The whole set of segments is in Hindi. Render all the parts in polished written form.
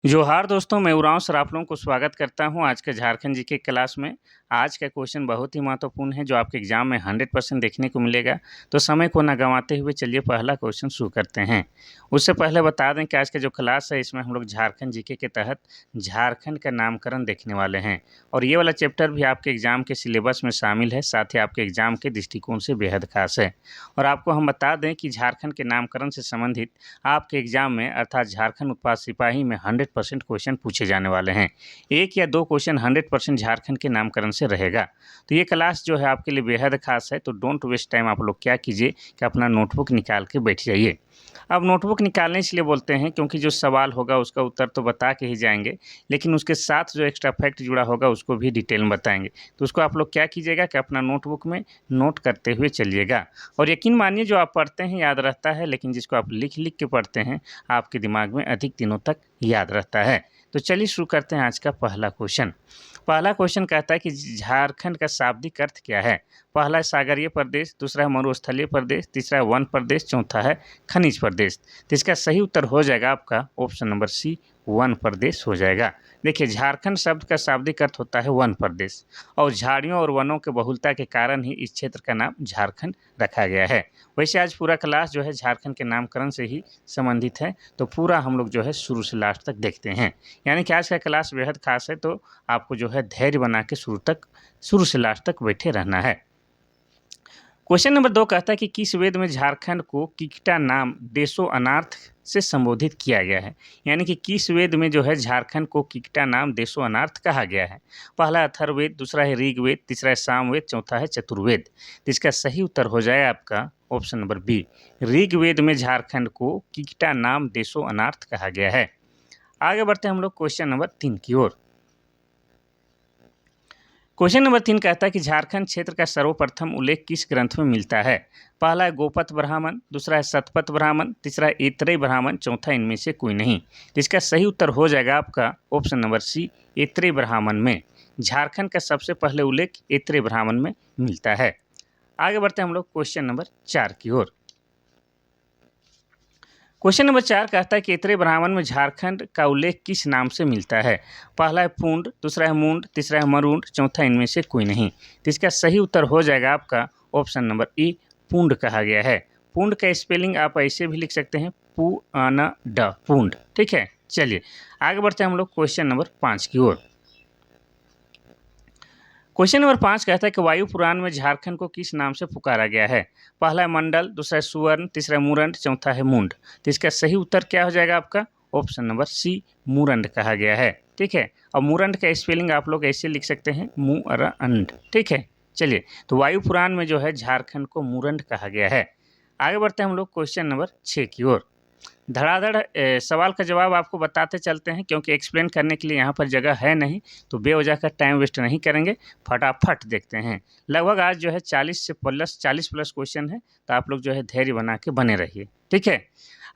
जोहार दोस्तों, मैं उरांव सर आप लोगों को स्वागत करता हूं आज के झारखंड जीके क्लास में। आज का क्वेश्चन बहुत ही महत्वपूर्ण है जो आपके एग्जाम में 100% देखने को मिलेगा। तो समय को ना गंवाते हुए चलिए पहला क्वेश्चन शुरू करते हैं। उससे पहले बता दें कि आज का जो क्लास है इसमें हम लोग झारखंड जीके के तहत झारखंड का नामकरण देखने वाले हैं और ये वाला चैप्टर भी आपके एग्जाम के सिलेबस में शामिल है, साथ ही आपके एग्जाम के दृष्टिकोण से बेहद खास है। और आपको हम बता दें कि झारखंड के नामकरण से संबंधित आपके एग्जाम में अर्थात झारखंड उत्पाद सिपाही में 100% क्वेश्चन पूछे जाने वाले हैं। एक या दो क्वेश्चन 100% झारखंड के नामकरण से रहेगा। तो ये क्लास जो है आपके लिए बेहद खास है, तो डोंट वेस्ट टाइम। आप लोग क्या कीजिए कि अपना नोटबुक निकाल के बैठ जाइए। अब नोटबुक निकालने इसलिए बोलते हैं क्योंकि जो सवाल होगा उसका उत्तर तो बता के ही जाएंगे, लेकिन उसके साथ जो एक्स्ट्रा फैक्ट जुड़ा होगा उसको भी डिटेल में बताएंगे। तो उसको आप लोग क्या कीजिएगा कि अपना नोटबुक में नोट करते हुए चलिएगा। और यकीन मानिए जो आप पढ़ते हैं याद रहता है, लेकिन जिसको आप लिख लिख के पढ़ते हैं आपके दिमाग में अधिक दिनों तक याद रहता है। तो चलिए शुरू करते हैं आज का पहला क्वेश्चन। पहला क्वेश्चन कहता है कि झारखंड का शाब्दिक अर्थ क्या है। पहला है सागरीय प्रदेश, दूसरा है मरुस्थलीय प्रदेश, तीसरा है वन प्रदेश, चौथा है खनिज प्रदेश। तो इसका सही उत्तर हो जाएगा आपका ऑप्शन नंबर सी, वन प्रदेश हो जाएगा। देखिए, झारखंड शब्द का शाब्दिक अर्थ होता है वन प्रदेश और झाड़ियों और वनों के बहुलता के कारण ही इस क्षेत्र का नाम झारखंड रखा गया है। वैसे आज पूरा क्लास जो है झारखंड के नामकरण से ही संबंधित है, तो पूरा हम लोग जो है शुरू से लास्ट तक देखते हैं। यानी कि आज का क्लास बेहद खास है, तो आपको जो है धैर्य बना के शुरू से लास्ट तक बैठे रहना है। क्वेश्चन नंबर 2 कहता है कि किस वेद में झारखंड को किकटा नाम देशो अनार्थ से संबोधित किया गया है। यानी कि किस वेद में जो है झारखंड को किकटा नाम देशो अनार्थ कहा गया है। पहला है अथर्ववेद, दूसरा है ऋग्वेद, तीसरा है सामवेद, चौथा है चतुर्वेद। तो इसका सही उत्तर हो जाए आपका ऑप्शन नंबर बी, ऋग्वेद में झारखंड को किकटा नाम देशो अनार्थ कहा गया है। आगे बढ़ते हैं हम लोग क्वेश्चन नंबर 3 की ओर। क्वेश्चन नंबर 3 कहता है कि झारखंड क्षेत्र का सर्वप्रथम उल्लेख किस ग्रंथ में मिलता है। पहला है गोपथ ब्राह्मण, दूसरा है शतपथ ब्राह्मण, तीसरा है ऐतरेय ब्राह्मण, चौथा इनमें से कोई नहीं। तो इसका सही उत्तर हो जाएगा आपका ऑप्शन नंबर सी, ऐतरेय ब्राह्मण में। झारखंड का सबसे पहले उल्लेख ऐतरेय ब्राह्मण में मिलता है। आगे बढ़ते हैं हम लोग क्वेश्चन नंबर 4 की ओर। क्वेश्चन नंबर 4 कहता है कि ऐतरेय ब्राह्मण में झारखंड का उल्लेख किस नाम से मिलता है। पहला है पुंड, दूसरा है मुंड, तीसरा है मरुंड, चौथा इनमें से कोई नहीं। तो इसका सही उत्तर हो जाएगा आपका ऑप्शन नंबर ई, पुंड कहा गया है। पुंड का स्पेलिंग आप ऐसे भी लिख सकते हैं, पू न ड, पुंड। ठीक है, चलिए आगे बढ़ते हैं हम लोग क्वेश्चन नंबर 5 की ओर। क्वेश्चन नंबर 5 कहता है कि वायु पुराण में झारखंड को किस नाम से पुकारा गया है। पहला है मंडल, दूसरा है सुवर्ण, तीसरा है मुरंड, चौथा है मुंड। तो इसका सही उत्तर क्या हो जाएगा आपका ऑप्शन नंबर सी, मुरंड कहा गया है। ठीक है, और मुरंड का स्पेलिंग आप लोग ऐसे लिख सकते हैं, मुरंड। ठीक है, चलिए तो वायु पुराण में जो है झारखंड को मुरंड कहा गया है। आगे बढ़ते हैं हम लोग क्वेश्चन नंबर 6 की ओर। धड़ाधड़ सवाल का जवाब आपको बताते चलते हैं, क्योंकि एक्सप्लेन करने के लिए यहाँ पर जगह है नहीं, तो बेवजह का टाइम वेस्ट नहीं करेंगे, फटाफट देखते हैं। लगभग आज जो है 40 प्लस क्वेश्चन है, तो आप लोग जो है धैर्य बना के बने रहिए। ठीक है,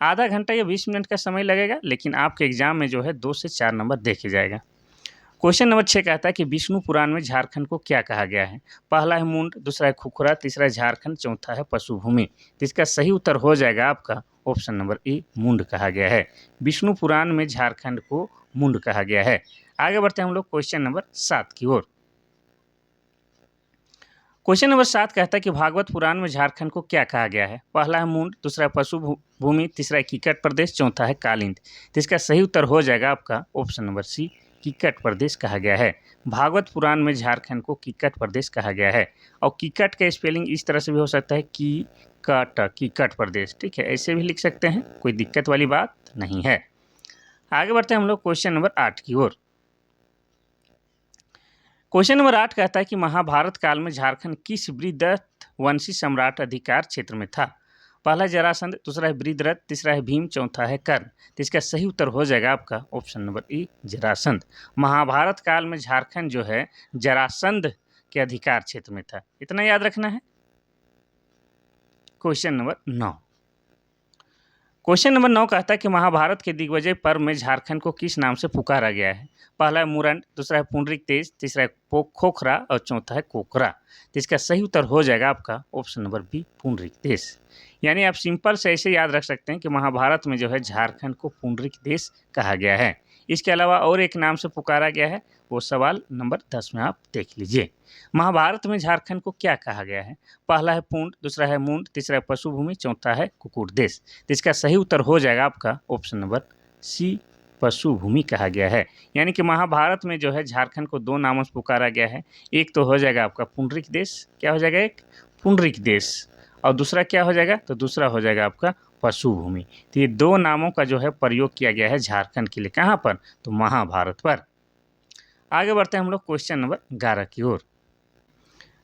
आधा घंटा या 20 मिनट का समय लगेगा, लेकिन आपके एग्जाम में जो है 2 से 4 नंबर देखे जाएगा। क्वेश्चन नंबर 6 कहता है कि विष्णु पुराण में झारखंड को क्या कहा गया है। पहला है मुंड, दूसरा है खुखरा, तीसरा है झारखंड, चौथा है पशुभूमि। तो इसका सही उत्तर हो जाएगा आपका ऑप्शन नंबर ए, मुंड कहा गया है। विष्णु पुराण में झारखंड को मुंड कहा गया है। आगे बढ़ते हैं हम लोग क्वेश्चन नंबर 7 की ओर। क्वेश्चन नंबर 7 कहता है कि भागवत पुराण में झारखंड को क्या कहा गया है। पहला है मुंड, दूसरा है पशुभूमि, तीसरा है किकट प्रदेश, चौथा है कालिंद। तो इसका सही उत्तर हो जाएगा आपका ऑप्शन नंबर सी, किकट प्रदेश कहा गया है। भागवत पुराण में झारखंड को किकट प्रदेश कहा गया है। और किकट का स्पेलिंग इस तरह से भी हो सकता है, किकट प्रदेश। ठीक है, ऐसे भी लिख सकते हैं, कोई दिक्कत वाली बात नहीं है। आगे बढ़ते हैं हम लोग क्वेश्चन नंबर 8 की ओर। क्वेश्चन नंबर 8 कहता है कि महाभारत काल में झारखंड किस वृहदत्त वंशी सम्राट अधिकार क्षेत्र में था। पहला है जरासंध, दूसरा है वृहदरथ, तीसरा है भीम, चौथा है कर्ण। तो इसका सही उत्तर हो जाएगा आपका option number E, Jarasandh. Mahabharat काल में झारखंड जो है जरासंध के अधिकार क्षेत्र में था, इतना याद रखना है। Question number 9। क्वेश्चन नंबर 9 कहता है कि महाभारत के दिग्विजय पर्व में झारखंड को किस नाम से पुकारा गया है। पहला है मुरंड, दूसरा है पुंडरिक तेज, तीसरा है खोखरा और चौथा है कोकरा। तो इसका सही उत्तर हो जाएगा आपका ऑप्शन नंबर बी, पुंडरिक देश। यानी आप सिंपल से ऐसे याद रख सकते हैं कि महाभारत में जो है झारखंड को पुंडरिक देश कहा गया है। इसके अलावा और एक नाम से पुकारा गया है, वो सवाल नंबर 10 में आप देख लीजिए। महाभारत में झारखंड को क्या कहा गया है? पहला है पुंड, दूसरा है मुंड, तीसरा है पशुभूमि, चौथा है कुकुट देश। तो इसका सही उत्तर हो जाएगा आपका ऑप्शन नंबर सी, पशुभूमि कहा गया है। यानी कि महाभारत में जो है झारखंड को 2 नामों से पुकारा गया है। एक तो हो जाएगा आपका पुंडरिक देश, क्या हो जाएगा, एक पुंडरिक देश, और दूसरा क्या हो जाएगा, तो दूसरा हो जाएगा आपका पशुभूमि। तो ये 2 नामों का जो है प्रयोग किया गया है झारखंड के लिए, कहाँ पर, तो महाभारत पर। आगे बढ़ते हैं हम लोग क्वेश्चन नंबर 11 की ओर।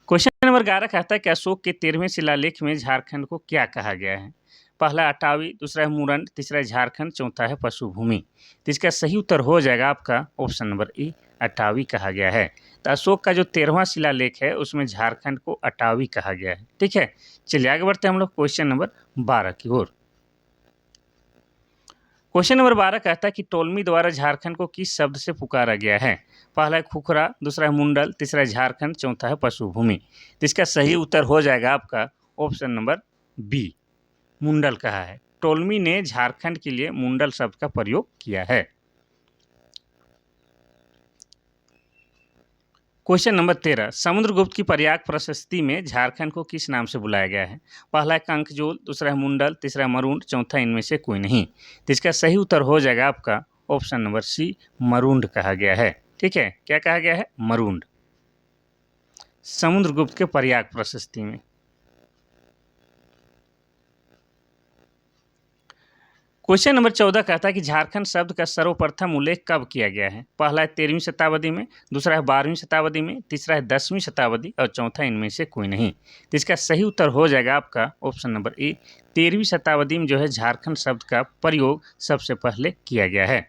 क्वेश्चन नंबर 11 कहता है कि अशोक के 13वें शिलालेख में झारखंड को क्या कहा गया है? पहला अटावी, दूसरा है मुरंड, तीसरा है झारखंड, चौथा है पशुभूमि। तो इसका सही उत्तर हो जाएगा आपका ऑप्शन नंबर ए, अटावी कहा गया है। तो अशोक का जो 13वां शिलालेख है उसमें झारखंड को अटावी कहा गया है। ठीक है, चलिए आगे बढ़ते हैं हम लोग क्वेश्चन नंबर 12 की ओर। क्वेश्चन नंबर 12 कहता है कि टोलमी द्वारा झारखंड को किस शब्द से पुकारा गया है? पहला है खुखरा, दूसरा है मुंडल, तीसरा है झारखंड, चौथा है पशुभूमि। तो इसका सही उत्तर हो जाएगा आपका ऑप्शन नंबर बी, मुंडल कहा है। टोलमी ने झारखंड के लिए मुंडल शब्द का प्रयोग किया है। क्वेश्चन नंबर 13, समुद्रगुप्त की प्रयाग प्रशस्ति में झारखंड को किस नाम से बुलाया गया है? पहला है कंकजोल, दूसरा है मुंडल, तीसरा है मरूंड, चौथा इनमें से कोई नहीं। तो इसका सही उत्तर हो जाएगा आपका ऑप्शन नंबर सी, मरूंड कहा गया है। ठीक है, क्या कहा गया है, मरूंड, समुद्रगुप्त के प्रयाग प्रशस्ति में। क्वेश्चन नंबर 14 कहता है कि झारखंड शब्द का सर्वप्रथम उल्लेख कब किया गया है? पहला है 13वीं शताब्दी में, दूसरा है 12वीं शताब्दी में, तीसरा है 10वीं शताब्दी और चौथा इनमें से कोई नहीं। तो इसका सही उत्तर हो जाएगा आपका ऑप्शन नंबर ए, 13वीं शताब्दी में जो है झारखंड शब्द का प्रयोग सबसे पहले किया गया है।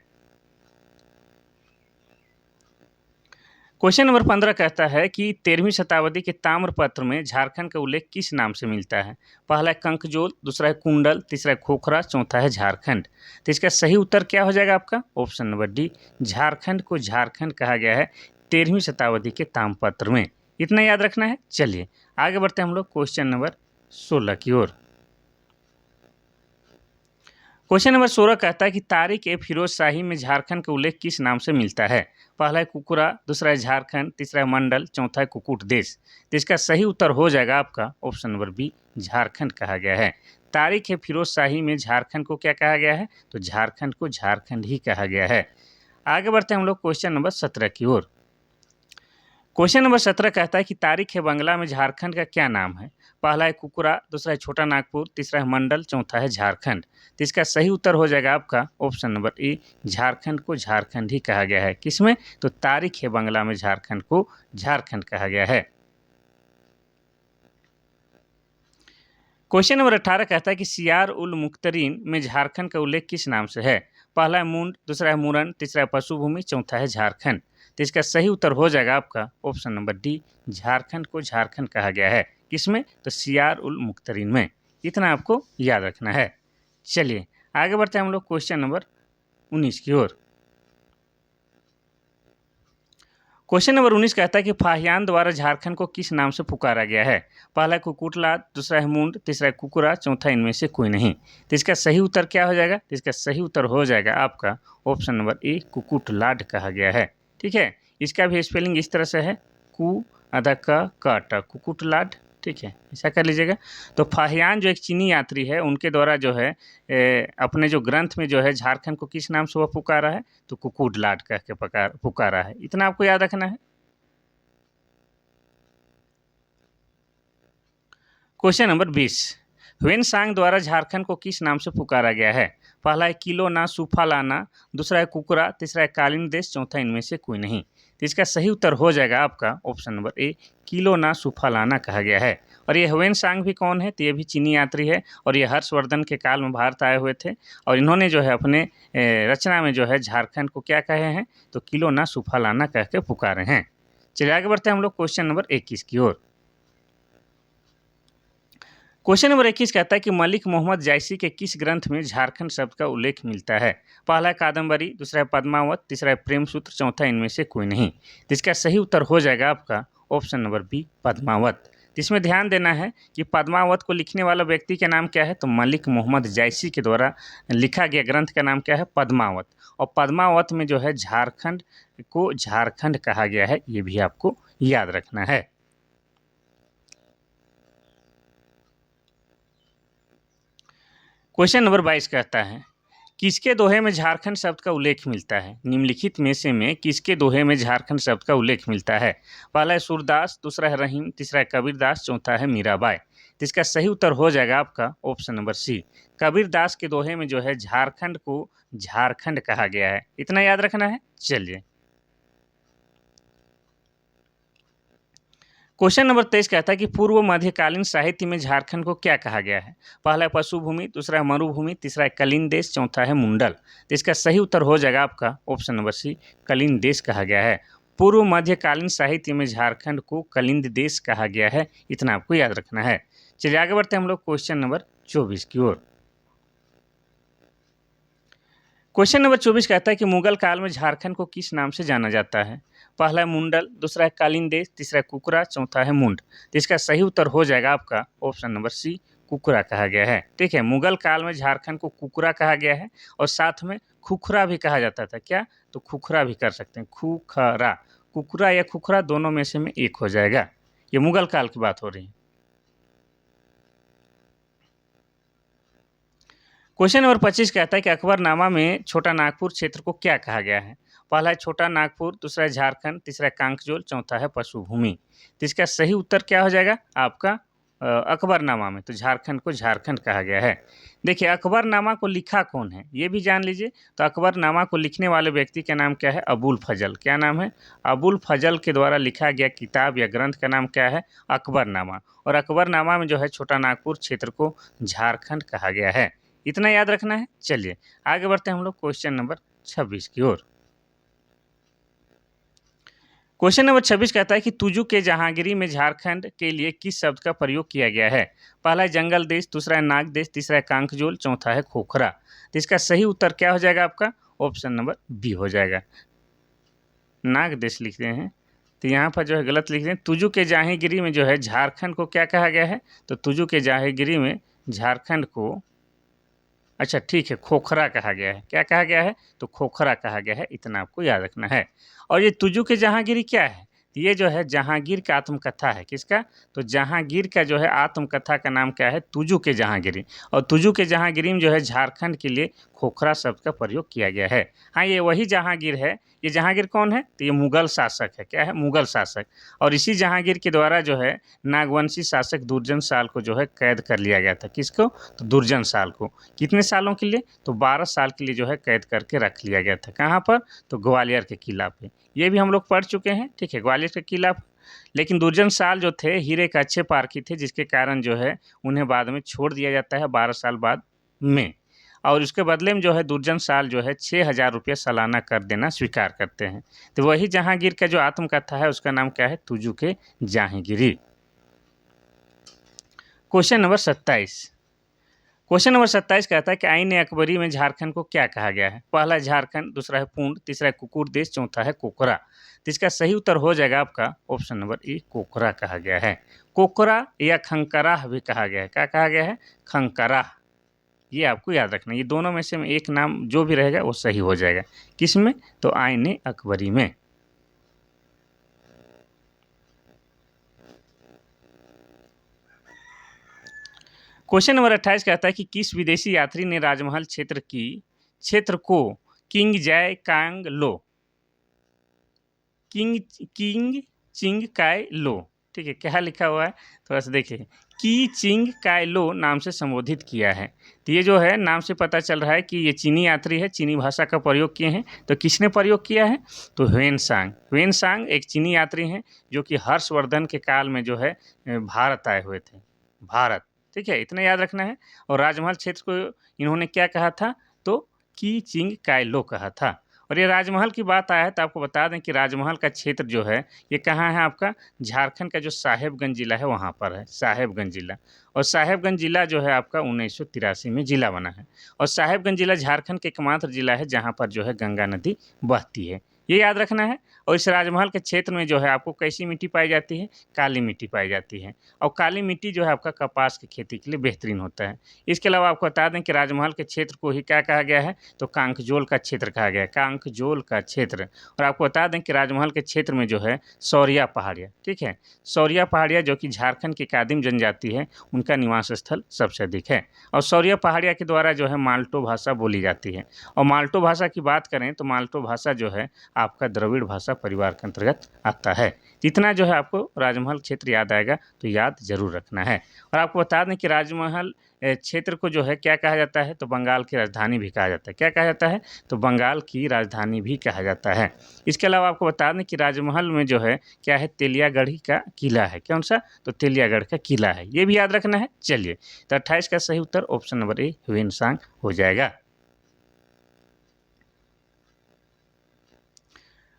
क्वेश्चन नंबर 15 कहता है कि 13वीं शताब्दी के ताम्रपत्र में झारखंड का उल्लेख किस नाम से मिलता है? पहला है कंकजोल, दूसरा है कुंडल, तीसरा है खोखरा, चौथा है झारखंड। तो इसका सही उत्तर क्या हो जाएगा आपका ऑप्शन नंबर डी, झारखंड को झारखंड कहा गया है 13वीं शताब्दी के ताम्रपत्र में। इतना याद रखना है। चलिए आगे बढ़ते हैं हम लोग क्वेश्चन नंबर 16 की ओर। क्वेश्चन नंबर 16 कहता है कि तारिक ए फिरोज शाही में झारखंड का उल्लेख किस नाम से मिलता है? पहला है कुकुरा, दूसरा है झारखंड, तीसरा है मंडल, चौथा है कुकुट देश। तो इसका सही उत्तर हो जाएगा आपका ऑप्शन नंबर बी, झारखंड कहा गया है। तारिक ए फिरोज शाही में झारखंड को क्या कहा गया है? तो झारखंड को झारखंड ही कहा गया है। आगे बढ़ते हैं हम लोग क्वेश्चन नंबर 17 की ओर। क्वेश्चन नंबर 17 कहता है कि तारिक है बंगला में झारखंड का क्या नाम है? पहला है कुकुरा, दूसरा है छोटा नागपुर, तीसरा है मंडल, चौथा है झारखंड। तो इसका सही उत्तर हो जाएगा आपका ऑप्शन नंबर ए, झारखंड को झारखंड ही कहा गया है। किसमें? तो तारिक है बंगला में झारखंड को झारखंड कहा गया है। क्वेश्चन नंबर 18 कहता है कि सियार उल मुख्तरीन में झारखंड का उल्लेख किस नाम से है? पहला है मुंड, दूसरा है मुरन, तीसरा है पशुभूमि, चौथा है झारखंड। तो इसका सही उत्तर हो जाएगा आपका ऑप्शन नंबर डी, झारखंड को झारखंड कहा गया है। किसमें? तो सियार उल मुख्तरीन में। इतना आपको याद रखना है। चलिए आगे बढ़ते हैं हम लोग क्वेश्चन नंबर 19 की ओर। क्वेश्चन नंबर 19 कहता है कि फाहियान द्वारा झारखंड को किस नाम से पुकारा गया है? पहला है कुकुटलाट, दूसरा है मुंड, तीसरा है कुकुरा, चौथा इनमें से कोई नहीं। तो इसका सही उत्तर क्या हो जाएगा? तो इसका सही उत्तर हो जाएगा आपका ऑप्शन नंबर ए, कुकुटलाट कहा गया है। ठीक है, इसका भी स्पेलिंग इस तरह से है, कु आधा का कुकुटलाट। ठीक है, ऐसा कर लीजिएगा। तो फाहियान जो एक चीनी यात्री है, उनके द्वारा जो है अपने जो ग्रंथ में जो है झारखंड को किस नाम से वह पुकारा है? तो कुकुटलाट कह के पुकारा है। इतना आपको याद रखना है। क्वेश्चन नंबर 20, ह्वेनसांग द्वारा झारखंड को किस नाम से पुकारा गया है? पहला है किलो ना सूफालाना, दूसरा है कुकरा, तीसरा है कालीन देश, चौथा इनमें से कोई नहीं। तो इसका सही उत्तर हो जाएगा आपका ऑप्शन नंबर ए, किलो ना सूफालाना कहा गया है। और ये ह्वेनसांग भी कौन है? तो ये भी चीनी यात्री है और ये हर्षवर्धन के काल में भारत आए हुए थे और इन्होंने जो है अपने रचना में जो है झारखंड को क्या कहे हैं? तो किलो ना सूफालाना कह के पुकारे हैं। चलिए आगे बढ़ते हैं हम लोग क्वेश्चन नंबर 21 की ओर। क्वेश्चन नंबर 21 कहता है कि मलिक मोहम्मद जायसी के किस ग्रंथ में झारखंड शब्द का उल्लेख मिलता है? पहला है कादम्बरी, दूसरा है पद्मावत, तीसरा है प्रेम सूत्र, चौथा इनमें से कोई नहीं। तो इसका सही उत्तर हो जाएगा आपका ऑप्शन नंबर बी, पद्मावत। तो इसमें ध्यान देना है कि पद्मावत को लिखने वाला व्यक्ति का नाम क्या है, तो मलिक मोहम्मद जैसी के द्वारा लिखा गया ग्रंथ का नाम क्या है, पद्मावत। और पद्मावत में जो है झारखंड को झारखंड कहा गया है, ये भी आपको याद रखना है। क्वेश्चन नंबर 22 कहता है किसके दोहे में झारखंड शब्द का उल्लेख मिलता है, निम्नलिखित में से में किसके दोहे में झारखंड शब्द का उल्लेख मिलता है। पहला है सूरदास, दूसरा है रहीम, तीसरा है कबीरदास, चौथा है मीराबाई। तो इसका सही उत्तर हो जाएगा आपका ऑप्शन नंबर सी, कबीरदास के दोहे में जो है झारखंड को झारखंड कहा गया है, इतना याद रखना है। चलिए क्वेश्चन नंबर 23 कहता है कि पूर्व मध्यकालीन साहित्य में झारखंड को क्या कहा गया है। पहला है पशुभूमि, दूसरा है मरुभूमि, तीसरा है कलिंग देश, चौथा है मुंडल। तो इसका सही उत्तर हो जाएगा आपका ऑप्शन नंबर सी, कलिंग देश कहा गया है। पूर्व मध्यकालीन साहित्य में झारखंड को कलिंग देश कहा गया है, इतना आपको याद रखना है। चलिए आगे बढ़ते हैं हम लोग क्वेश्चन नंबर 24 की ओर। क्वेश्चन नंबर 24 कहता है कि मुगल काल में झारखंड को किस नाम से जाना जाता है। पहला है मुंडल, दूसरा है कालीन देश, तीसरा है कुकरा, चौथा है मुंड। तो इसका सही उत्तर हो जाएगा आपका ऑप्शन नंबर सी, कुकरा कहा गया है। ठीक है, मुगल काल में झारखंड को कुकरा कहा गया है और साथ में खुखरा भी कहा जाता था। क्या, तो खुखरा भी कर सकते हैं, खुखरा, कुकरा या खुखरा दोनों में से में एक हो जाएगा। ये मुगल काल की बात हो रही है। क्वेश्चन नंबर 25 कहता है कि अकबरनामा में छोटा नागपुर क्षेत्र को क्या कहा गया है। पहला है छोटा नागपुर, दूसरा है झारखंड, तीसरा है कांकजोल, चौथा है पशुभूमि। तो इसका सही उत्तर क्या हो जाएगा आपका अकबरनामा में, तो झारखंड को झारखंड कहा गया है। देखिए अकबरनामा को लिखा कौन है ये भी जान लीजिए। तो अकबरनामा को लिखने वाले व्यक्ति का नाम क्या है, अबुल फजल। क्या नाम है, अबुल फजल के द्वारा लिखा गया किताब या ग्रंथ का नाम क्या है, अकबरनामा। और अकबरनामा में जो है छोटा नागपुर क्षेत्र को झारखंड कहा गया है, इतना याद रखना है। चलिए आगे बढ़ते हैं हम लोग क्वेश्चन नंबर 26 की ओर। क्वेश्चन नंबर 26 कहता है कि तुजू के जहांगीरी में झारखंड के लिए किस शब्द का प्रयोग किया गया है। पहला है जंगल देश, दूसरा है नाग देश, तीसरा है कांकजोल, चौथा है खोखरा। तो इसका सही उत्तर क्या हो जाएगा आपका ऑप्शन नंबर बी हो जाएगा, नाग देश लिखते हैं। तो यहाँ पर जो है गलत लिख रहे हैं, तुजू के जहांगीरी में जो है झारखंड को क्या कहा गया है, तो तुजू के जहांगीरी में झारखंड को, अच्छा ठीक है, खोखरा कहा गया है। क्या कहा गया है, तो खोखरा कहा गया है, इतना आपको याद रखना है। और ये तुजू के जहांगीरी क्या है, ये जो है जहांगीर का आत्मकथा है। किसका, तो जहांगीर का जो है आत्मकथा का नाम क्या है, तुजू के जहांगीरी। और तुजू के जहांगीरी में जो है झारखंड के लिए खोखरा शब्द का प्रयोग किया गया है। हाँ ये वही जहांगीर है। ये जहांगीर कौन है, तो ये मुगल शासक है। क्या है, मुगल शासक। और इसी जहांगीर के द्वारा जो है नागवंशी शासक दुर्जन साल को जो है कैद कर लिया गया था। किसको, तो दुर्जन साल को। कितने सालों के लिए, तो 12 साल के लिए जो है कैद करके रख लिया गया था। कहाँ पर, तो ग्वालियर के किला पे। ये भी हम लोग पढ़ चुके हैं। ठीक है, ग्वालियर के किला। लेकिन दुर्जन साल जो थे हीरे का अच्छे पारखी थे, जिसके कारण जो है उन्हें बाद में छोड़ दिया जाता है 12 साल बाद में। और उसके बदले में जो है दुर्जन साल जो है 6,000 रुपये सालाना कर देना स्वीकार करते हैं। तो वही जहांगीर का जो आत्मकथा है उसका नाम क्या है, तुजू के Jahangiri. Question number 27। Question number 27 कहता है कि आईन अकबरी में झारखंड को क्या कहा गया है। पहला है झारखंड, दूसरा है पूंड, तीसरा है कुकुर देश, चौथा है कोकरा। तो इसका सही उत्तर हो जाएगा आपका ऑप्शन नंबर ए, कोकरा कहा गया है। कोकरा या खंकराह भी कहा गया है। क्या कहा गया है, खंकराह। ये आपको याद रखना, ये दोनों में से एक नाम जो भी रहेगा वो सही हो जाएगा। किस में, तो आईन अकबरी में। क्वेश्चन नंबर 28 कहता है कि किस विदेशी यात्री ने राजमहल क्षेत्र को किंग जय कांग लो, किंग चिंग काय लो, ठीक है, क्या लिखा हुआ है थोड़ा सा देखिए, की चिंग काय लो नाम से संबोधित किया है। तो ये जो है नाम से पता चल रहा है कि ये चीनी यात्री है, चीनी भाषा का प्रयोग किए हैं। तो किसने प्रयोग किया है, तो ह्वेनसांग एक चीनी यात्री हैं जो कि हर्षवर्धन के काल में जो है भारत आए हुए थे, भारत। ठीक है, इतना याद रखना है। और राजमहल क्षेत्र को इन्होंने क्या कहा था, तो की चिंग काय लो कहा था। और ये राजमहल की बात आया है तो आपको बता दें कि राजमहल का क्षेत्र जो है ये कहाँ है आपका, झारखंड का जो साहेबगंज जिला है वहाँ पर है, साहेबगंज जिला। और साहेबगंज जिला जो है आपका 1983 में जिला बना है। और साहेबगंज जिला झारखंड के एकमात्र जिला है जहाँ पर जो है गंगा नदी बहती है, ये याद रखना है। और इस राजमहल के क्षेत्र में जो है आपको कैसी मिट्टी पाई जाती है, काली मिट्टी पाई जाती है। और काली मिट्टी जो है आपका कपास की खेती के लिए बेहतरीन होता है। इसके अलावा आपको बता दें कि राजमहल के क्षेत्र को ही क्या कहा गया है, तो कांकजोल का क्षेत्र कहा गया है, कांकजोल का क्षेत्र। और आपको बता दें कि राजमहल के क्षेत्र में जो है सौरिया पहाड़ियाँ, ठीक है, सौरिया पहाड़ियाँ जो कि झारखंड की एक आदिम जनजाति है, उनका निवास स्थल सबसे अधिक है। और सौरिया पहाड़िया के द्वारा जो है माल्टो भाषा बोली जाती है। और माल्टो भाषा की बात करें तो माल्टो भाषा जो है आपका द्रविड़ भाषा परिवार के अंतर्गत आता है। इतना जो है आपको राजमहल क्षेत्र याद आएगा तो याद जरूर रखना है। और आपको बता दें कि राजमहल क्षेत्र को जो है क्या कहा जाता है, तो बंगाल की राजधानी भी कहा जाता है। क्या कहा जाता है, तो बंगाल की राजधानी भी कहा जाता है। इसके अलावा आपको बता दें कि राजमहल में जो है क्या है, तेलियागढ़ी का किला है। कौन सा, तो तेलियागढ़ का किला है, ये भी याद रखना है। चलिए, तो 28 का सही उत्तर ऑप्शन नंबर ए ह्वेनसांग हो जाएगा।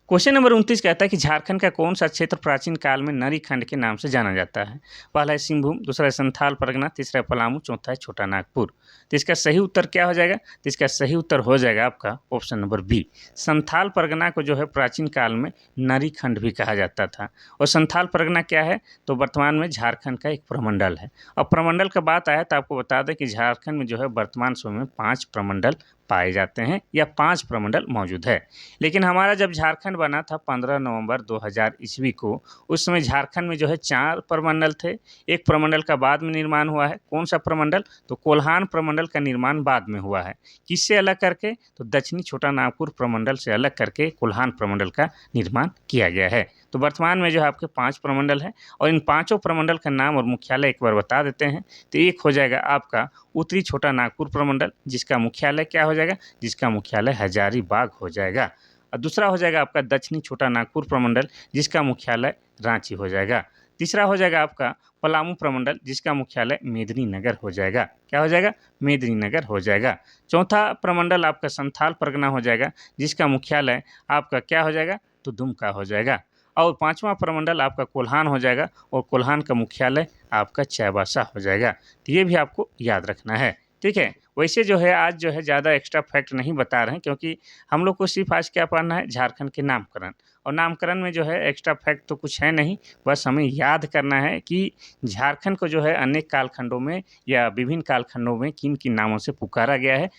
क्वेश्चन नंबर 29 कहता है कि झारखंड का कौन सा क्षेत्र प्राचीन काल में नरीखंड के नाम से जाना जाता है। पहला है सिंहभूम, दूसरा है संथाल परगना, तीसरा है पलामू, चौथा है छोटा नागपुर। तो इसका सही उत्तर क्या हो जाएगा, तो इसका सही उत्तर हो जाएगा आपका option number B. Santhal Pargana को जो है प्राचीन काल में नरीखंड भी कहा जाता था। और संथाल परगना क्या है, तो वर्तमान में झारखंड का एक प्रमंडल है। और प्रमंडल का बात आया तो आपको बता दें कि झारखंड में जो है वर्तमान समय में 5 प्रमंडल पाए जाते हैं या 5 प्रमंडल मौजूद है। लेकिन हमारा जब झारखंड बना था 15 नवंबर 2000 ईस्वी को, उस समय झारखंड में जो है 4 प्रमंडल थे। एक प्रमंडल का बाद में निर्माण हुआ है। कौन सा प्रमंडल, तो कोल्हान प्रमंडल का निर्माण बाद में हुआ है। किससे अलग करके, तो दक्षिणी छोटा नागपुर प्रमंडल से अलग करके कोल्हान प्रमंडल का निर्माण किया गया है। तो वर्तमान में जो है आपके 5 प्रमंडल है। और इन पाँचों प्रमंडल का नाम और मुख्यालय एक बार बता देते हैं। तो एक हो जाएगा आपका उत्तरी छोटा नागपुर प्रमंडल, जिसका मुख्यालय क्या हो जाएगा, जिसका मुख्यालय हजारीबाग हो जाएगा। और दूसरा हो जाएगा आपका दक्षिणी छोटा नागपुर प्रमंडल, जिसका मुख्यालय रांची हो जाएगा। तीसरा हो जाएगा आपका पलामू प्रमंडल, जिसका मुख्यालय मेदिनीनगर हो जाएगा। क्या हो जाएगा, मेदिनीनगर हो जाएगा। चौथा प्रमंडल आपका संथाल परगना हो जाएगा, जिसका मुख्यालय आपका क्या हो जाएगा, तो दुमका हो जाएगा। और पांचवा प्रमंडल आपका कोल्हान हो जाएगा, और कोल्हान का मुख्यालय आपका चाईबासा हो जाएगा। तो ये भी आपको याद रखना है, ठीक है। वैसे जो है आज जो है ज़्यादा एक्स्ट्रा फैक्ट नहीं बता रहे हैं, क्योंकि हम लोग को सिर्फ आज क्या पढ़ना है, झारखंड के नामकरण। और नामकरण में जो है एक्स्ट्रा फैक्ट तो कुछ है नहीं, बस हमें याद करना है कि झारखंड को जो है अनेक कालखंडों में या विभिन्न कालखंडों में किन किन नामों से पुकारा गया है,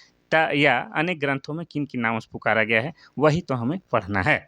या अनेक ग्रंथों में किन किन नामों से पुकारा गया है, वही तो हमें पढ़ना है।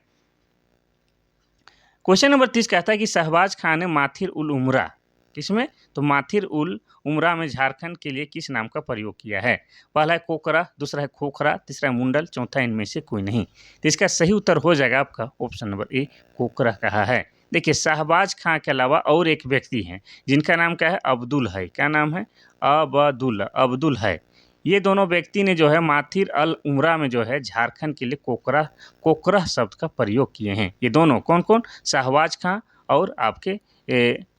क्वेश्चन नंबर 30 कहता है कि शहबाज खान ने माथिर उल उमरा, किसमें, तो माथिर उल उमरा में झारखंड के लिए किस नाम का प्रयोग किया है। पहला है कोकरा, दूसरा है खोखरा, तीसरा है मुंडल, चौथा इनमें से कोई नहीं। तो इसका सही उत्तर हो जाएगा आपका ऑप्शन नंबर ए, कोकरा कहा है। देखिए, शहबाज खां के अलावा और एक व्यक्ति हैं जिनका नाम क्या है, अब्दुल है। क्या नाम है, अब्दुल है। ये दोनों व्यक्ति ने जो है माथिर अल उमरा में जो है झारखंड के लिए कोकरा शब्द का प्रयोग किए हैं। ये दोनों कौन कौन, शहबाज खां और आपके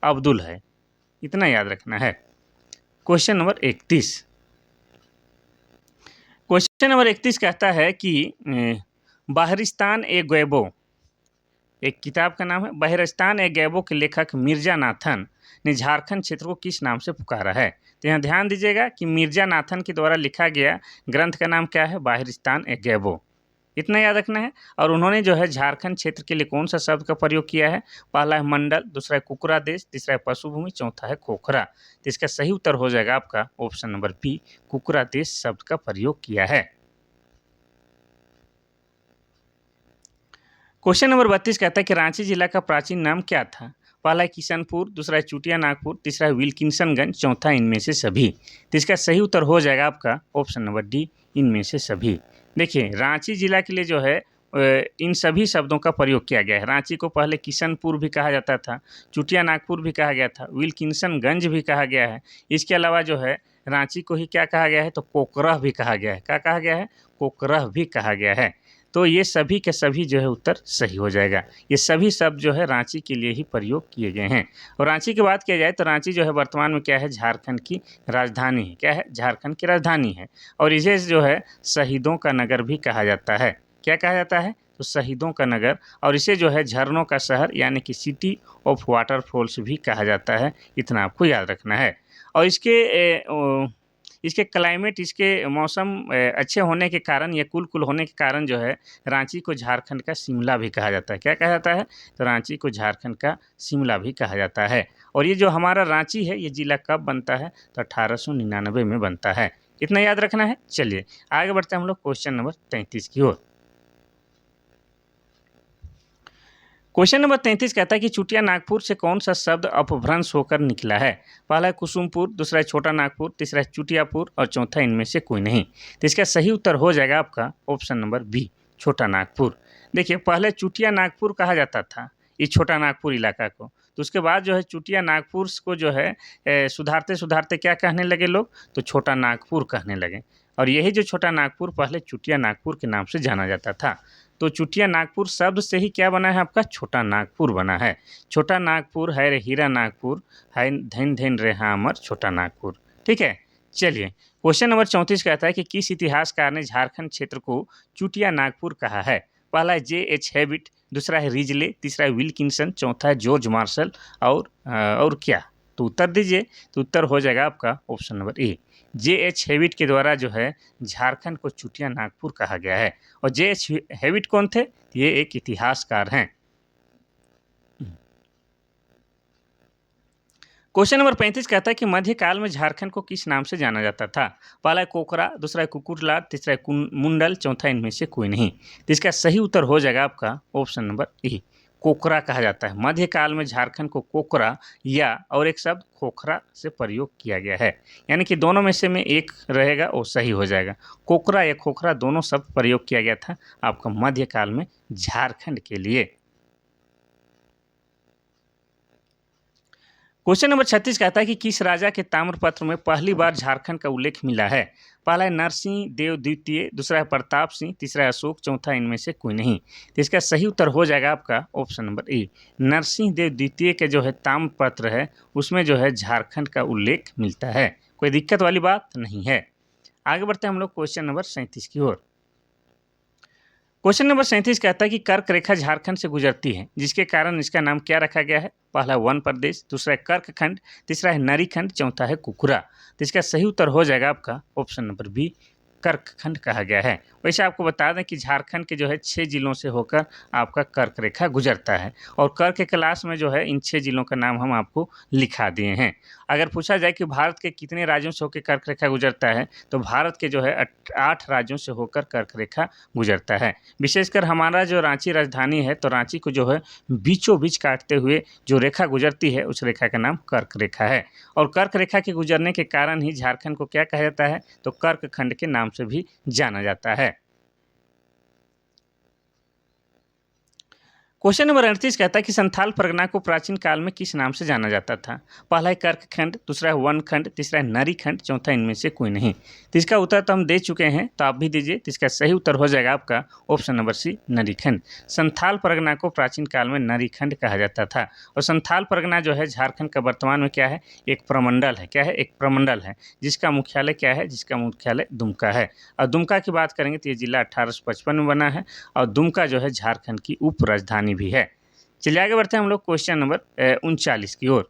अब्दुल है, इतना याद रखना है। क्वेश्चन नंबर 31, क्वेश्चन नंबर 31 कहता है कि बहरिस्तान ए गैबो, एक किताब का नाम है, बहरिस्तान ए गैबो के लेखक मिर्जा नाथन ने झारखंड क्षेत्र को किस नाम से पुकारा है। तो यहाँ ध्यान दीजिएगा कि मिर्जा नाथन के द्वारा लिखा गया ग्रंथ का नाम क्या है, बहरिस्तान ए गैबो, इतना याद रखना है। और उन्होंने जो है झारखंड क्षेत्र के लिए कौन सा शब्द का प्रयोग किया है, पहला है मंडल, दूसरा है कुकरा देश, तीसरा है पशुभूमि, चौथा है खोखरा। तो इसका सही उत्तर हो जाएगा आपका ऑप्शन नंबर बी, कुकरा देश शब्द का प्रयोग किया है। क्वेश्चन नंबर 32 कहता है कि रांची जिला का प्राचीन नाम क्या था। पहला है किशनपुर, दूसरा है चुटिया नागपुर, तीसरा है विल्किंसनगंज, चौथा इनमें से सभी। तो इसका सही उत्तर हो जाएगा आपका ऑप्शन नंबर डी, इनमें से सभी। देखिए, रांची जिला के लिए जो है इन सभी शब्दों का प्रयोग किया गया है। रांची को पहले किशनपुर भी कहा जाता था, चुटिया नागपुर भी कहा गया था, विल्किंसनगंज भी कहा गया है। इसके अलावा जो है रांची को ही क्या कहा गया है, तो कोकरह भी कहा गया है। क्या कहा गया है, कोकरह भी कहा गया है। तो ये सभी के सभी जो है उत्तर सही हो जाएगा। ये सभी शब्द जो है रांची के लिए ही प्रयोग किए गए हैं। और रांची की बात किया जाए तो रांची जो है वर्तमान में क्या है, झारखंड की राजधानी है। क्या है, झारखंड की राजधानी है। और इसे जो है शहीदों का नगर भी कहा जाता है। क्या कहा जाता है, तो शहीदों का नगर। और इसे जो है झरनों का शहर यानी कि सिटी ऑफ वाटरफॉल्स भी कहा जाता है। इतना आपको याद रखना है। और इसके क्लाइमेट, इसके मौसम अच्छे होने के कारण या कुल होने के कारण जो है रांची को झारखंड का शिमला भी कहा जाता है। क्या कहा जाता है? तो रांची को झारखंड का शिमला भी कहा जाता है। और ये जो हमारा रांची है, ये ज़िला कब बनता है? तो 1899 में बनता है। इतना याद रखना है। चलिए आगे बढ़ते हैं हम लोग क्वेश्चन नंबर 33 की ओर। क्वेश्चन नंबर 33 कहता है कि चुटिया नागपुर से कौन सा शब्द अपभ्रंश होकर निकला है? पहला है कुसुमपुर, दूसरा है छोटा नागपुर, तीसरा है चुटियापुर और चौथा इनमें से कोई नहीं। तो इसका सही उत्तर हो जाएगा आपका ऑप्शन नंबर बी, छोटा नागपुर। देखिए, पहले चुटिया नागपुर कहा जाता था इस छोटा नागपुर इलाका को। तो उसके बाद जो है चुटिया नागपुर को जो है सुधारते सुधारते क्या कहने लगे लोग? तो छोटा नागपुर कहने लगे। और यही जो छोटा नागपुर पहले चुटिया नागपुर के नाम से जाना जाता था। तो चुटिया नागपुर शब्द से ही क्या बना है आपका? छोटा नागपुर बना है। छोटा नागपुर है रे हीरा नागपुर, है धन धन रे हमर छोटा नागपुर। ठीक है, चलिए क्वेश्चन नंबर 34 कहता है कि किस इतिहासकार ने झारखंड क्षेत्र को चुटिया नागपुर कहा है? पहला है J.H. हैबिट, दूसरा है रिजले, तीसरा है विल्किंसन, चौथा है जॉर्ज मार्शल और क्या? तो उत्तर दीजिए। तो उत्तर हो जाएगा आपका option number A, J.H. Habit के द्वारा जो है झारखंड को चुटिया नागपुर कहा गया है। और J.H. हैबिट कौन थे? ये एक इतिहासकार हैं। क्वेश्चन नंबर 35 कहता है कि मध्यकाल में झारखंड को किस नाम से जाना जाता था? पहला है कोकरा, दूसरा है कुकुरलाट, तीसरा है मुंडल, चौथा इनमें से कोई नहीं। तो इसका सही उत्तर हो जाएगा आपका ऑप्शन नंबर ए, कोकरा कहा जाता है। मध्यकाल में झारखंड को कोकरा या और एक शब्द खोखरा से प्रयोग किया गया है। यानी कि दोनों में से में एक रहेगा वो सही हो जाएगा। कोकरा या खोखरा दोनों शब्द प्रयोग किया गया था आपका मध्यकाल में झारखंड के लिए। क्वेश्चन नंबर 36 कहता है कि किस राजा के ताम्रपत्र में पहली बार झारखंड का उल्लेख मिला है? पहला है नरसिंह देव द्वितीय, दूसरा है प्रताप सिंह, तीसरा है अशोक, चौथा इनमें से कोई नहीं। तो इसका सही उत्तर हो जाएगा आपका option number A, Narsingh Dev द्वितीय के जो है ताम्रपत्र है उसमें जो है झारखंड का उल्लेख मिलता है। कोई दिक्कत वाली बात नहीं है। आगे बढ़ते हैं हम लोग क्वेश्चन नंबर 37 की ओर। क्वेश्चन नंबर 37 कहता है कि कर्क रेखा झारखंड से गुजरती है, जिसके कारण इसका नाम क्या रखा गया है? पहला वन प्रदेश, दूसरा है कर्कखंड, तीसरा है नरीखंड, चौथा है कुकुरा। तो इसका सही उत्तर हो जाएगा आपका ऑप्शन नंबर बी, कर्कखंड कहा गया है। वैसे आपको बता दें कि झारखंड के जो है 6 जिलों से होकर आपका कर्क रेखा गुजरता है। और कर्क के क्लास में जो है इन 6 जिलों का नाम हम आपको लिखा दिए हैं। अगर पूछा जाए कि भारत के कितने राज्यों से होकर कर्क रेखा गुजरता है, तो भारत के जो है 8 राज्यों से होकर कर्क रेखा गुजरता है। विशेषकर हमारा जो रांची राजधानी है, तो रांची को जो है बीचों बीच काटते हुए जो रेखा गुजरती है उस रेखा का नाम कर्क रेखा है। और कर्क रेखा के गुजरने के कारण ही झारखंड को क्या कहा जाता है? तो कर्क खंड के नाम से भी जाना जाता है। क्वेश्चन नंबर 38 कहता है कि संथाल परगना को प्राचीन काल में किस नाम से जाना जाता था? पहला है कर्क खंड, दूसरा है वन खंड, तीसरा है नरी खंड, चौथा इनमें से कोई नहीं। तो इसका उत्तर तो हम दे चुके हैं, तो आप भी दीजिए। तो इसका सही उत्तर हो जाएगा आपका ऑप्शन नंबर सी, नरी खंड। संथाल परगना को प्राचीन काल में नरी खंड कहा जाता था। और संथाल परगना जो है झारखंड का वर्तमान में क्या है? एक प्रमंडल है। क्या है? एक प्रमंडल है, जिसका मुख्यालय क्या है? जिसका मुख्यालय दुमका है। और दुमका की बात करेंगे तो ये जिला 1855 में बना है और दुमका जो है झारखंड की उप राजधानी भी है। चलिए आगे बढ़ते हैं हम लोग क्वेश्चन नंबर 39 की ओर।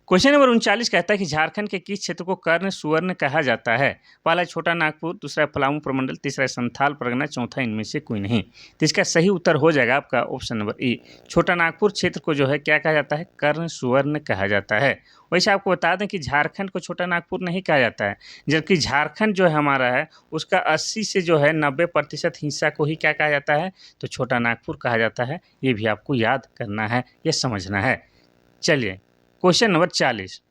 क्वेश्चन नंबर 39 कहता है कि झारखंड के किस क्षेत्र को कर्ण सुवर्ण कहा जाता है? पहला छोटा नागपुर, दूसरा पलामू प्रमंडल, तीसरा संथाल परगना, चौथा इनमें से कोई नहीं। तो इसका सही उत्तर हो जाएगा आपका ऑप्शन नंबर ए, छोटा नागपुर क्षेत्र को जो है क्या कहा जाता है? कर्ण सुवर्ण कहा जाता है। वैसे आपको बता दें कि झारखंड को छोटा नागपुर नहीं कहा जाता है, जबकि झारखंड जो है हमारा है उसका 80 से जो है 90% हिस्सा को ही क्या कहा जाता है? तो छोटा नागपुर कहा जाता है। ये भी आपको याद करना है या समझना है। चलिए क्वेश्चन नंबर 40।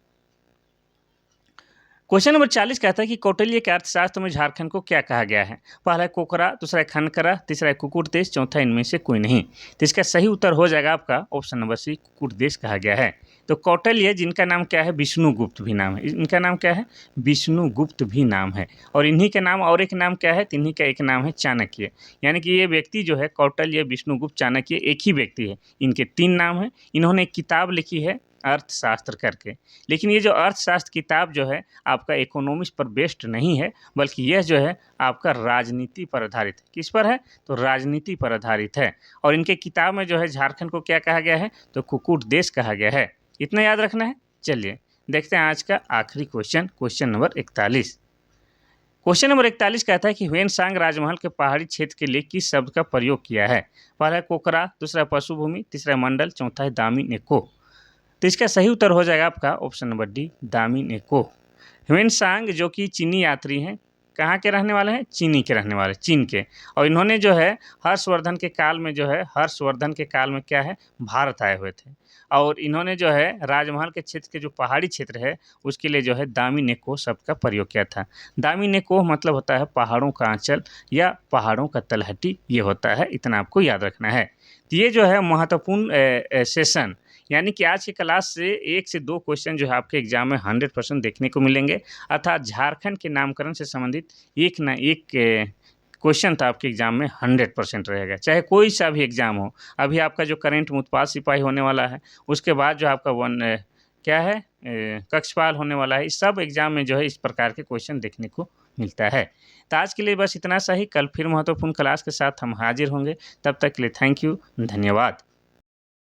क्वेश्चन नंबर 40 कहता है कि कौटिल्य के अर्थशास्त्र में झारखंड को क्या कहा गया है? पहला है कोकरा, दूसरा है खनकरा, तीसरा है कुकुट देश, चौथा इनमें से कोई नहीं। तो इसका सही उत्तर हो जाएगा आपका ऑप्शन नंबर सी, कुकुट देश कहा गया है। तो कौटिल्य जिनका नाम क्या है? विष्णुगुप्त भी नाम है। इनका नाम क्या है? विष्णुगुप्त भी नाम है। और इन्हीं के नाम और एक नाम क्या है? तो इन्हीं का एक नाम है चाणक्य। यानी कि ये व्यक्ति जो है कौटिल्य, विष्णुगुप्त, चाणक्य एक ही व्यक्ति है। इनके 3 नाम हैं। इन्होंने एक किताब लिखी है अर्थशास्त्र करके। लेकिन ये जो अर्थशास्त्र किताब जो है आपका इकोनॉमिक्स पर बेस्ड नहीं है, बल्कि यह जो है आपका राजनीति पर आधारित है। किस पर है? तो राजनीति पर आधारित है। और इनके किताब में जो है झारखंड को क्या कहा गया है? तो कुकुट देश कहा गया है। इतना याद रखना है। चलिए देखते हैं आज का आखिरी क्वेश्चन नंबर 41। क्वेश्चन नंबर 41 कहता है कि ह्वेनसांग राजमहल के पहाड़ी क्षेत्र के लिए किस शब्द का प्रयोग किया है? पहला है कोकरा, दूसरा पशुभूमि, तीसरा मंडल, चौथा है दामिन एको। तो इसका सही उत्तर हो जाएगा आपका ऑप्शन नंबर डी, दामिन एको। ह्वेनसांग जो कि चीनी यात्री हैं, कहाँ के रहने वाले हैं? चीनी के रहने वाले, चीन के। और इन्होंने जो है हर्षवर्धन के काल में क्या है, भारत आए हुए थे। और इन्होंने जो है राजमहल के क्षेत्र के जो पहाड़ी क्षेत्र है उसके लिए जो है दामिन एको शब्द का प्रयोग किया था। दामिन एको मतलब होता है पहाड़ों का आंचल या पहाड़ों का तलहटी, ये होता है, इतना आपको याद रखना है। तो ये जो है महत्वपूर्ण सेशन, यानी कि आज की क्लास से 1 से 2 क्वेश्चन जो है आपके एग्जाम में 100% देखने को मिलेंगे। अर्थात झारखंड के नामकरण से संबंधित एक ना एक क्वेश्चन था आपके एग्जाम में 100% रहेगा, चाहे कोई सा भी एग्जाम हो। अभी आपका जो करंट मुतपाल सिपाही होने वाला है, उसके बाद जो आपका क्या है कक्षपाल होने वाला है, इस सब एग्जाम में जो है इस प्रकार के क्वेश्चन देखने को मिलता है। तो आज के लिए बस इतना सा ही। कल फिर महत्वपूर्ण क्लास के साथ हम हाजिर होंगे। तब तक के लिए थैंक यू, धन्यवाद।